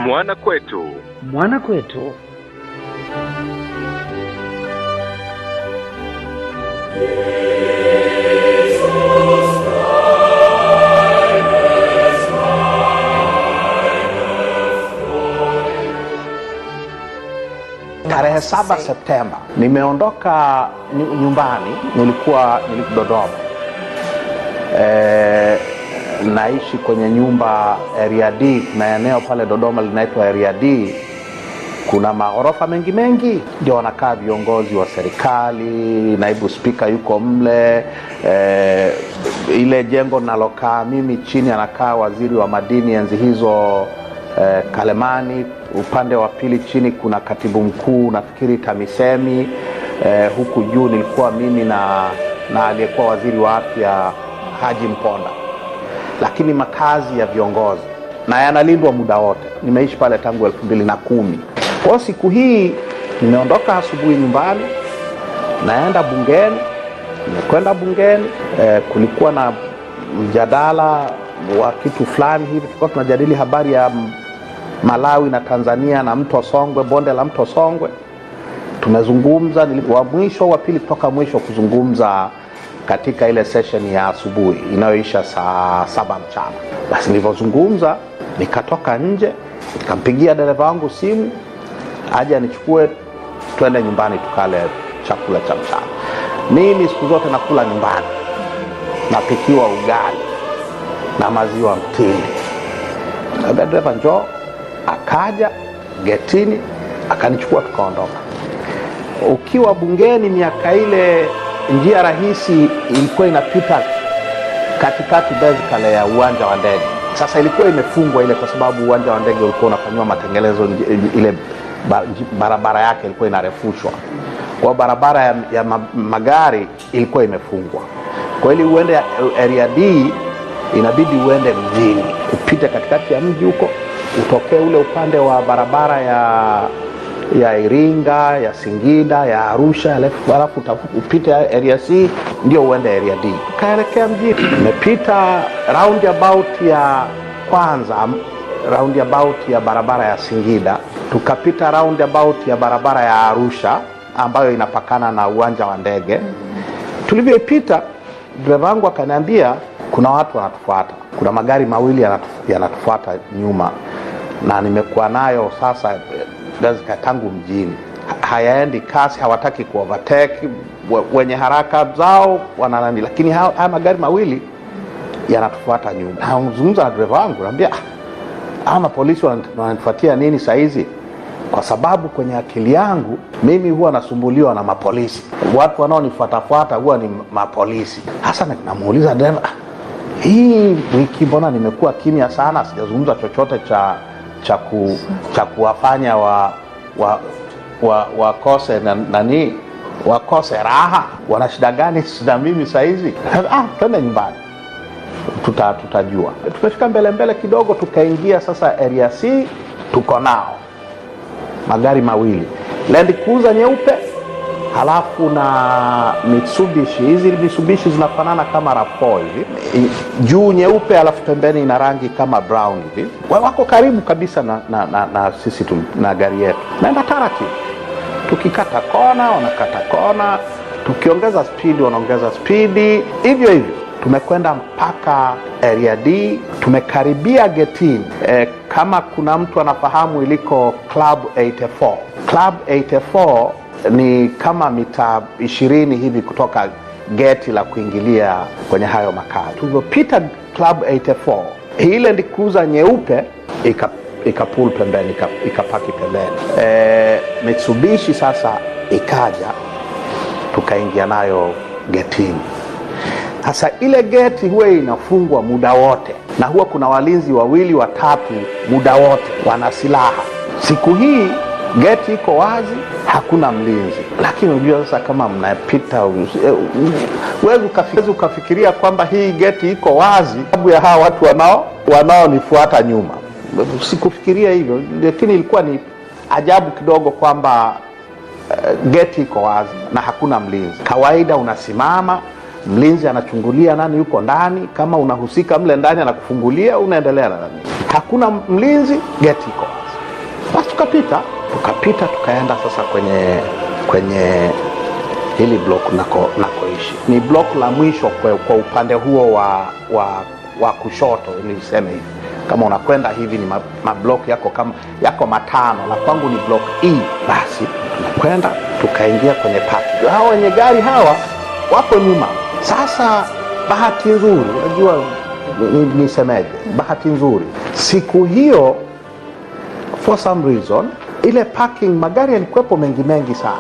Mwanakwetu. Mwanakwetu. Tarehe 7 Septemba nimeondoka nyumbani, nilikuwa Dodoma. Naishi kwenye nyumba area D, kuna eneo pale Dodoma linaitwa area D. Kuna maghorofa mengi ndio wanakaa viongozi wa serikali, naibu spika yuko mle. Ile jengo nalokaa mimi chini anakaa waziri wa madini enzi hizo Kalemani. Upande wa pili chini kuna katibu mkuu nafikiri TAMISEMI. Huku juu nilikuwa mimi na aliyekuwa waziri wa afya Haji Mponda. Lakini makazi ya viongozi na yanalindwa muda wote. Nimeishi pale tangu 2010. Kwa siku hii nimeondoka asubuhi nyumbani, naenda bungeni. Nimekwenda bungeni, kulikuwa na mjadala wa kitu fulani hivi. Tulikuwa tunajadili habari ya Malawi na Tanzania na mto Songwe, bonde la mto Songwe. Tumezungumza, nilikuwa mwisho wa pili kutoka mwisho kuzungumza katika ile session ya asubuhi inayoisha saa 7 mchana. Basi nilipozungumza nikatoka nje, nikampigia dereva wangu simu aje anichukue twende nyumbani tukale chakula cha mchana. Mimi siku zote nakula nyumbani, napikiwa ugali na maziwa mtindi. Dereva njoo, akaja getini akanichukua tukaondoka. Ukiwa bungeni miaka ile, njia rahisi ilikuwa inapita katikati basically ya uwanja wa ndege. Sasa ilikuwa imefungwa ile kwa sababu uwanja wa ndege ulikuwa unafanywa matengenezo, ile barabara yake ilikuwa inarefushwa. Kwa barabara ya magari ilikuwa imefungwa. Kwa hiyo uende area D inabidi uende mjini, upite katikati ya mji huko, utokee ule upande wa barabara ya Iringa, ya Singida, ya Arusha, alafu upite area C ndio uende area D. Kaelekea mjini. Nimepita roundabout ya kwanza, roundabout ya barabara ya Singida, tukapita roundabout ya barabara ya Arusha ambayo inapakana na uwanja wa ndege. Tulivyoipita, dereva wangu akaniambia kuna watu wanatufuata. Kuna magari mawili yanatufuata nyuma, na nimekuwa nayo sasa tangu mjini. Hayaendi kasi, hawataki kuovertake, wenye haraka zao wananani, lakini haya magari mawili yanatufuata nyuma. Nazungumza na dereva wangu, naambia ama polisi wananifuatia nini saa hizi? Kwa sababu kwenye akili yangu mimi huwa nasumbuliwa na mapolisi. Watu wanaonifuatafuata huwa ni mapolisi. Hasa namuuliza dereva, hii wiki mbona nimekuwa kimya sana, sijazungumza chochote cha kuwafanya wakose nani, wakose raha? Wana shida gani na mimi saa hizi? Twende nyumbani, tutajua. Tumefika mbele kidogo, tukaingia sasa area C. Tuko nao magari mawili, Land Cruiser nyeupe halafu na Mitsubishi. Hizi Mitsubishi zinafanana kama RAV4 hivi, juu nyeupe halafu pembeni ina rangi kama brown hivi. Wako karibu kabisa na sisi na gari yetu. Naenda taratibu, tukikata kona wanakata kona, tukiongeza speed wanaongeza speed, hivyo tumekwenda mpaka area D. Tumekaribia getini. Kama kuna mtu anafahamu iliko Club 84. Club 84 ni kama mita 20 hivi kutoka geti la kuingilia kwenye hayo makazi. Tulipopita Club 84, ile Land Cruiser nyeupe ikapull pembeni, ikapaki pembeni. Mitsubishi sasa ikaja, tukaingia nayo getini. Sasa ile geti huwa inafungwa muda wote, na huwa kuna walinzi 2 watatu muda wote, wana silaha. Siku hii geti iko wazi, hakuna mlinzi. Lakini unajua sasa kama mnapita, huwezi ukafikiria kwamba hii geti iko wazi sababu ya hawa watu wanaonifuata nyuma. Sikufikiria hivyo, lakini ilikuwa ni ajabu kidogo kwamba geti iko wazi na hakuna mlinzi. Kawaida unasimama, mlinzi anachungulia nani yuko ndani, kama unahusika mle ndani anakufungulia, unaendelea na nani. Hakuna mlinzi, geti iko wazi. Tukapita tukaenda sasa kwenye hili block nakoishi. Ni block la mwisho kwa upande huo wa kushoto, niliseme hivi. Kama unakwenda hivi ni mablock yako matano, na kwangu ni block E. Basi tunakwenda tukaingia kwenye parking. Hao wenye gari hawa wapo nyuma. Sasa bahati nzuri, unajua nisemeje, bahati nzuri siku hiyo, for some reason, ile parking magari yalikuwepo mengi sana.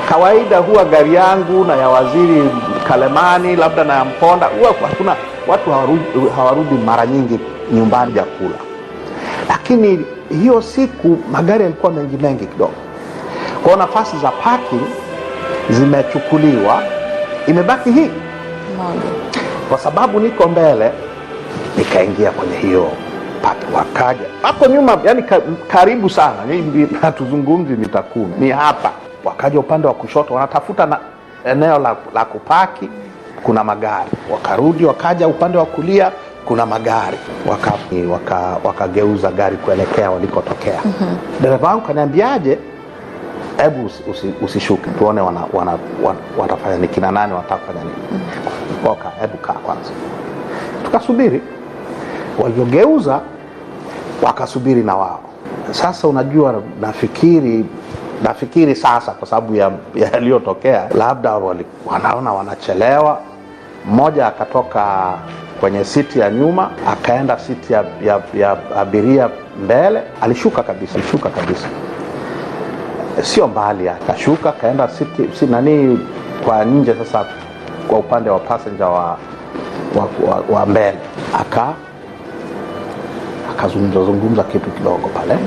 Kawaida huwa gari yangu na ya Waziri Kalemani labda na ya Mponda huwa hakuna watu, hawarudi mara nyingi nyumbani ya kula. Lakini hiyo siku magari yalikuwa mengi kidogo. Kwa nafasi za parking zimechukuliwa, imebaki hii moja. Kwa sababu niko mbele, nikaingia kwenye hiyo parking. Wakaja hapo nyuma, yani karibu sana, hatuzungumzi mita 10, ni hapa. Wakaja upande wa kushoto, wanatafuta na eneo la kupaki, kuna magari. Wakarudi, wakaja upande wa kulia, kuna magari. Wakageuza gari kuelekea walikotokea. Dereva wangu kaniambiaje, hebu usishuke tuone watafanya ni kina nani, watafanya nini. Hebu kaa kwanza. Tukasubiri, waliogeuza wakasubiri na wao. Sasa unajua, nafikiri sasa kwa sababu ya yaliyotokea, labda wanaona wanachelewa. Mmoja akatoka kwenye siti ya nyuma akaenda siti ya abiria mbele. Alishuka kabisa, sio mbali, akashuka kaenda siti nani kwa nje, sasa kwa upande wa passenger wa mbele. Akazungumza kitu kidogo pale.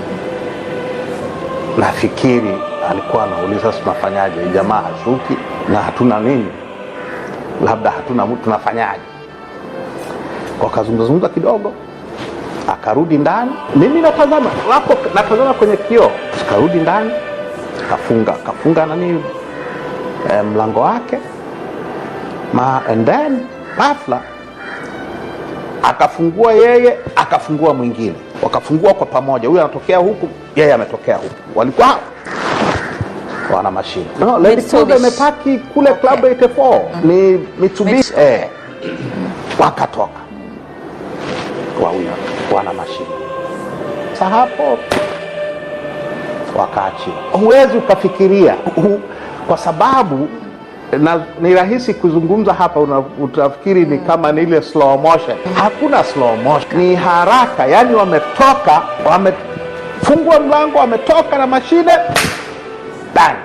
Nafikiri alikuwa anauliza tunafanyaje, jamaa hashuki na hatuna nini, labda hatuna mtu, tunafanyaje? Wakazungumza kidogo, akarudi ndani. Mimi natazama kwenye kioo. Akarudi ndani, kafunga nani mlango wake, and then ghafla akafungua yeye, akafungua mwingine, wakafungua kwa pamoja. Huyu anatokea huku, yeye ametokea huku. Walikuwa wana mashine. No, imepaki kule Club 84. Ni Mitsubishi. Wakatoka wawili, wana mashine. Sasa hapo wakaachia. Huwezi ukafikiria, kwa sababu ni rahisi kuzungumza hapa, utafikiri ni kama ni ile slow motion. Hakuna slow motion, ni haraka. Yani wametoka, wamefungua mlango, wametoka na mashine, bang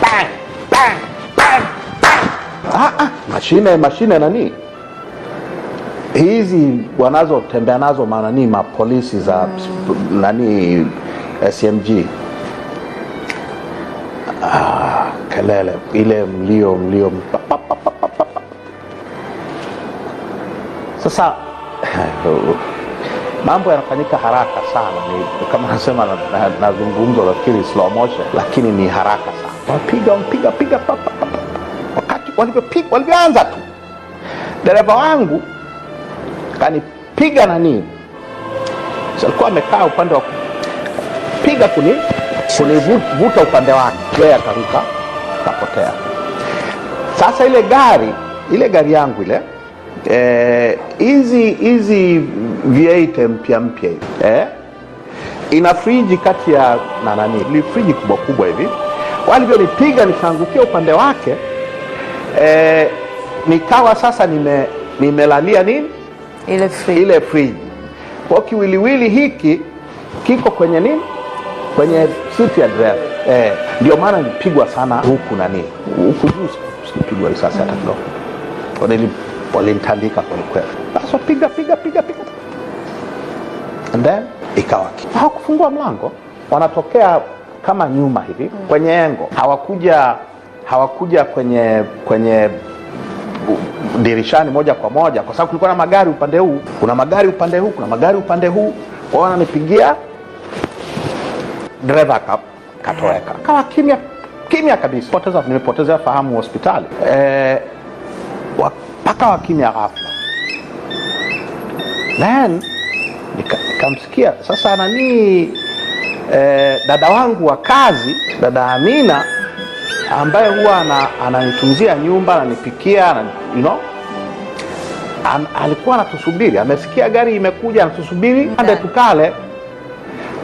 bang bang bang bang. Mashine nani hizi wanazotembea nazo, manani mapolisi za nani SMG. Kelele ile, mlio. Sasa mambo yanafanyika haraka sana. Ni kama nasema nazungumza, nafikiri slow motion, lakini ni haraka sana. Wapiga wakati walivyoanza tu, dereva wangu kanipiga nani, alikuwa amekaa upande wa piga kunivuta upande wake, yeye akaruka, kapotea. Sasa ile gari yangu ile, hizi V8 mpya hivi, ina friji kati ya nani, ni friji kubwa hivi. Walivyonipiga nikaangukia upande wake, nikawa sasa nimelalia nini ile friji. Kwa kiwiliwili hiki kiko kwenye nini, kwenye siti ya driver. Ndio maana nilipigwa sana huku nani, huku juu sikupigwa risasi hata kidogo. Walinitandika kwa kweli. Basi piga. And then ikawa hawakufungua mlango, wanatokea kama nyuma hivi kwenye engo. Hawakuja kwenye dirishani moja kwa moja, kwa sababu kulikuwa na magari upande huu, kuna magari upande huu, kuna magari upande huu. Kwa wananipigia, driver katoweka, kawa kimya kabisa. Nimepoteza fahamu hospitali. Paka wa kimya ghafla. Then nikamsikia sasa nani, Dada wangu wa kazi, dada Amina, ambaye huwa ananitunzia nyumba, ananipikia, alikuwa anatusubiri. Amesikia gari imekuja, anatusubiri ande tukale.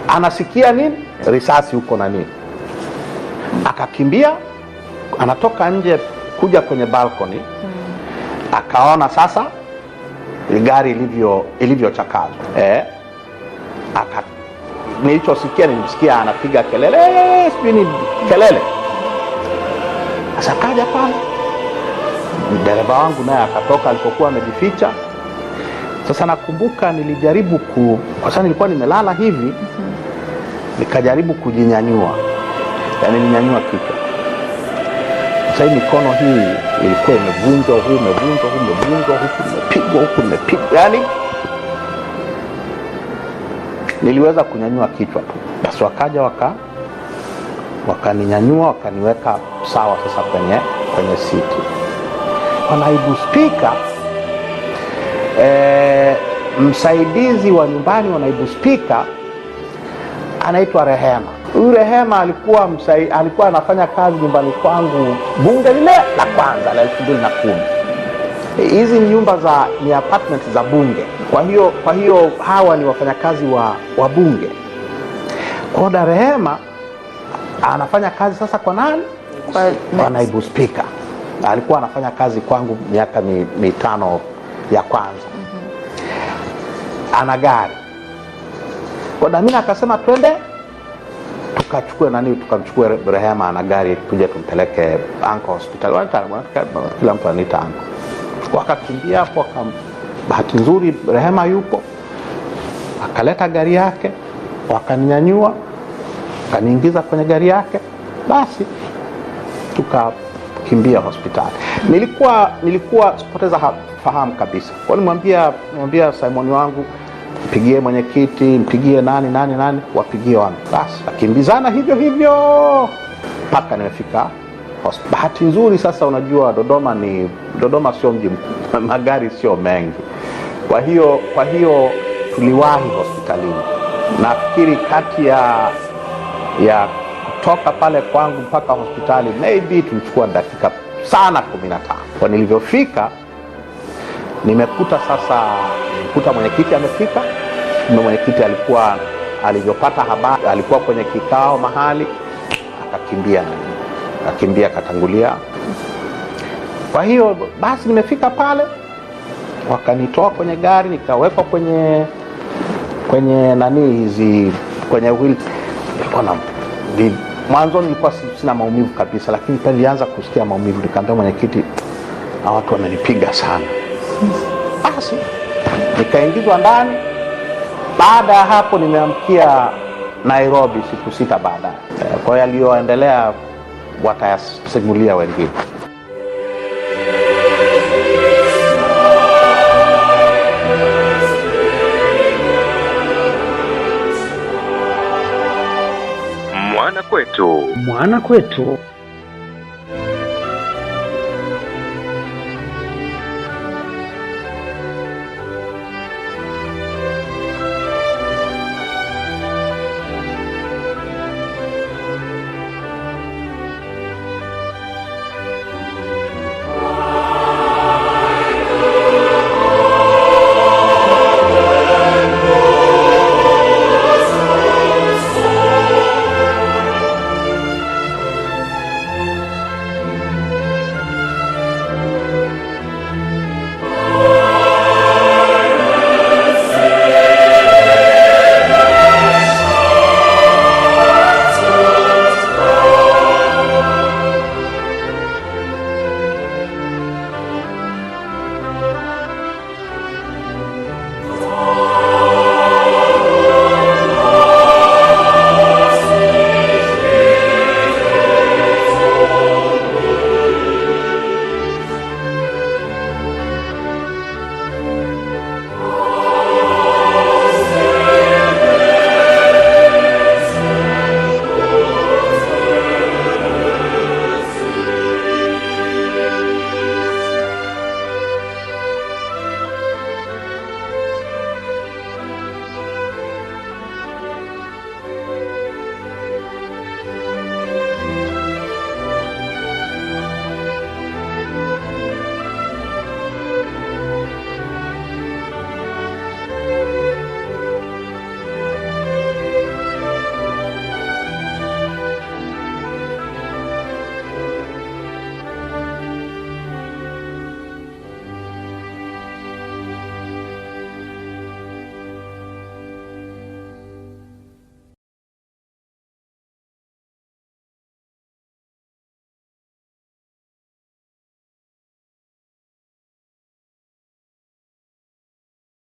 Anasikia nini? Risasi huko na nini. Akakimbia, anatoka nje kuja kwenye balcony. Akaona sasa gari ilivyochakazwa. Nilimsikia anapiga kelele, sijui ni kelele. Sasa kaja pale, dereva wangu naye akatoka alipokuwa amejificha. Sasa nakumbuka nilijaribu kwa sababu nilikuwa nimelala hivi, nikajaribu kujinyanyua, yaani ninyanyua kichwa. Sasa hii mikono hii ilikuwa imevunjwa, imepigwa, yaani niliweza kunyanyua kichwa tu. Basi wakaja wakaninyanyua, wakaniweka sawa sasa kwenye siti. Kwa naibu spika, msaidizi wa nyumbani wa naibu spika anaitwa Rehema. Huyu Rehema alikuwa anafanya kazi nyumbani kwangu, bunge lile la kwanza la 2010. Hizi nyumba ni apartment za bunge. Kwa hiyo hawa ni wafanyakazi wa bunge. Kwa Rehema anafanya kazi sasa kwa nani? Kwa naibu spika. Alikuwa anafanya kazi kwangu miaka 5 ya kwanza. Ana gari. Kwa Damina akasema twende tukamchukue Rehema, ana gari, tuje tumpeleke anko hospitali. Kila mtu anita anko. Wakakimbia hapo, bahati nzuri Rehema yupo. Akaleta gari yake, wakaninyanyua, akaniingiza kwenye gari yake. Basi tukakimbia hospitali. Nilikuwa sipoteza fahamu kabisa. Kwa nimwambia Simon wangu, mpigie mwenyekiti, mpigie nani, wapigie wangu. Basi akimbizana hivyo mpaka nimefika hospitali. Bahati nzuri sasa, unajua Dodoma sio mji, magari sio mengi. Kwa hiyo tuliwahi hospitalini. Nafikiri kati ya kutoka pale kwangu mpaka hospitali maybe tulichukua dakika sana 15. Kwa nilivyofika, nimekuta mwenyekiti amefika. Mwenyekiti alivyopata habari, alikuwa kwenye kikao mahali, akakimbia akatangulia. Kwa hiyo basi nimefika pale, wakanitoa kwenye gari, nikawekwa kwenye kwenye wheel. Mwanzo nilikuwa sina maumivu kabisa, lakini pale nilianza kusikia maumivu. Nikamwambia mwenyekiti, watu wananipiga sana. Basi nikaingizwa ndani. Baada ya hapo nimeamkia Nairobi siku 6 baadaye. Kwa hiyo yaliyoendelea watayasimulia wengine. Mwana Kwetu.